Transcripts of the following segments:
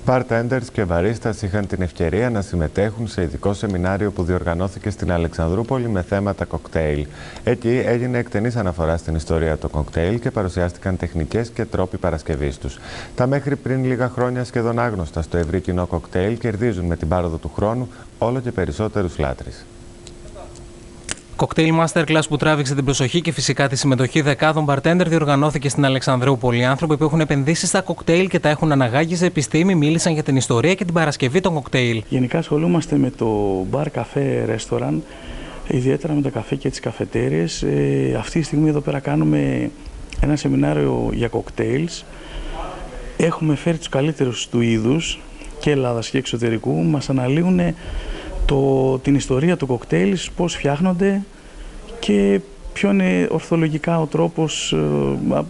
Bartenders και μπαρίστας είχαν την ευκαιρία να συμμετέχουν σε ειδικό σεμινάριο που διοργανώθηκε στην Αλεξανδρούπολη με θέματα κοκτέιλ. Εκεί έγινε εκτενής αναφορά στην ιστορία των κοκτέιλ και παρουσιάστηκαν τεχνικές και τρόποι παρασκευής τους. Τα μέχρι πριν λίγα χρόνια σχεδόν άγνωστα στο ευρύ κοινό κοκτέιλ κερδίζουν με την πάροδο του χρόνου όλο και περισσότερους λάτρεις. Κοκτέιλ Masterclass που τράβηξε την προσοχή και φυσικά τη συμμετοχή δεκάδων bartender διοργανώθηκε στην Αλεξανδρούπολη. Οι άνθρωποι που έχουν επενδύσει στα κοκτέιλ και τα έχουν αναγάγει σε επιστήμη μίλησαν για την ιστορία και την παρασκευή των κοκτέιλ. Γενικά ασχολούμαστε με το μπαρ, καφέ, ρέστοραν, ιδιαίτερα με τα καφέ και τις καφετέριες. Αυτή τη στιγμή εδώ πέρα κάνουμε ένα σεμινάριο για κοκτέιλς. Έχουμε φέρει τους καλύτερους του είδους και Ελλάδας και εξωτερικού. Μας αναλύουν την ιστορία του κοκτέιλ, πώς φτιάχνονται και ποιο είναι ορθολογικά ο τρόπος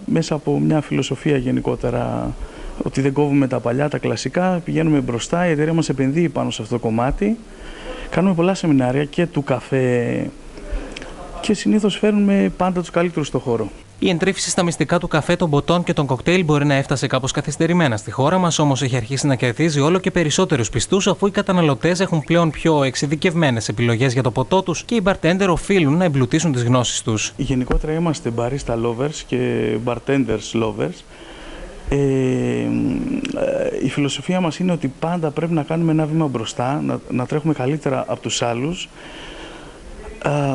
μέσα από μια φιλοσοφία γενικότερα, ότι δεν κόβουμε τα παλιά, τα κλασικά, πηγαίνουμε μπροστά, η εταιρεία μας επενδύει πάνω σε αυτό το κομμάτι. Κάνουμε πολλά σεμινάρια και του καφέ και συνήθως φέρνουμε πάντα τους καλύτερους στο χώρο. Η εντρύφηση στα μυστικά του καφέ, των ποτών και των κοκτέιλ μπορεί να έφτασε κάπως καθυστερημένα στη χώρα μας, όμως έχει αρχίσει να κερδίζει όλο και περισσότερους πιστούς, αφού οι καταναλωτές έχουν πλέον πιο εξειδικευμένες επιλογές για το ποτό τους και οι bartender οφείλουν να εμπλουτίσουν τις γνώσεις τους. Γενικότερα είμαστε barista lovers και bartenders lovers. Η φιλοσοφία μας είναι ότι πάντα πρέπει να κάνουμε ένα βήμα μπροστά, να τρέχουμε καλύτερα από τους άλλους.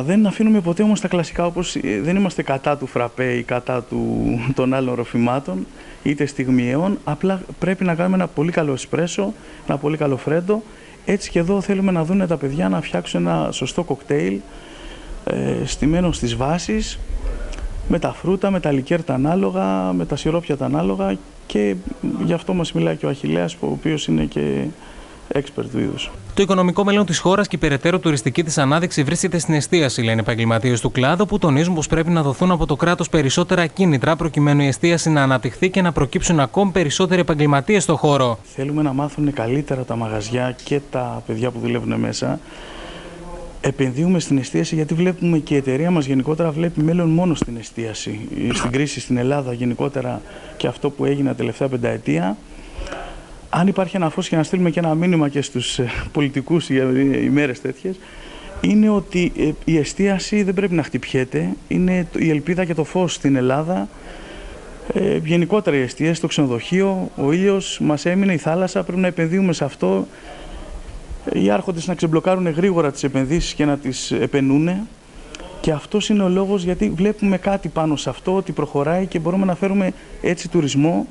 Δεν αφήνουμε ποτέ όμως τα κλασικά, όπως δεν είμαστε κατά του φραπέ ή κατά των άλλων ροφημάτων, είτε στιγμιαίων. Απλά πρέπει να κάνουμε ένα πολύ καλό εσπρέσο, ένα πολύ καλό φρέντο. Έτσι και εδώ θέλουμε να δουν τα παιδιά να φτιάξουν ένα σωστό κοκτέιλ, στημένο στις βάσεις, με τα φρούτα, με τα λικέρ τα ανάλογα, με τα σιρόπια τα ανάλογα, και γι' αυτό μας μιλάει και ο Αχιλλέας, ο οποίος είναι και expert του είδους. Το οικονομικό μέλλον της χώρας και η περαιτέρω τουριστική της ανάδειξη βρίσκεται στην εστίαση, λένε επαγγελματίες του κλάδου, που τονίζουν πως πρέπει να δοθούν από το κράτος περισσότερα κίνητρα προκειμένου η εστίαση να αναπτυχθεί και να προκύψουν ακόμη περισσότεροι επαγγελματίες στο χώρο. Θέλουμε να μάθουν καλύτερα τα μαγαζιά και τα παιδιά που δουλεύουν μέσα. Επενδύουμε στην εστίαση γιατί βλέπουμε και η εταιρεία μας γενικότερα βλέπει μέλλον μόνο στην εστίαση. Στην κρίση στην Ελλάδα γενικότερα και αυτό που έγινε τα τελευταία πενταετία. Αν υπάρχει ένα φως, και να στείλουμε και ένα μήνυμα και στους πολιτικούς για ημέρες τέτοιες, είναι ότι η εστίαση δεν πρέπει να χτυπιέται. Είναι η ελπίδα και το φως στην Ελλάδα. Γενικότερα η εστίαση, το ξενοδοχείο, ο ήλιος μας έμεινε, η θάλασσα, πρέπει να επενδύουμε σε αυτό. Οι άρχοντες να ξεμπλοκάρουν γρήγορα τις επενδύσεις και να τις επεννούνε. Και αυτός είναι ο λόγος, γιατί βλέπουμε κάτι πάνω σε αυτό, ότι προχωράει και μπορούμε να φέρουμε έτσι τουρισμό.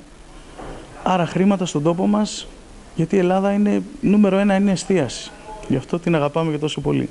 Άρα χρήματα στον τόπο μας, γιατί η Ελλάδα είναι νούμερο 1, είναι εστίαση. Γι' αυτό την αγαπάμε και τόσο πολύ.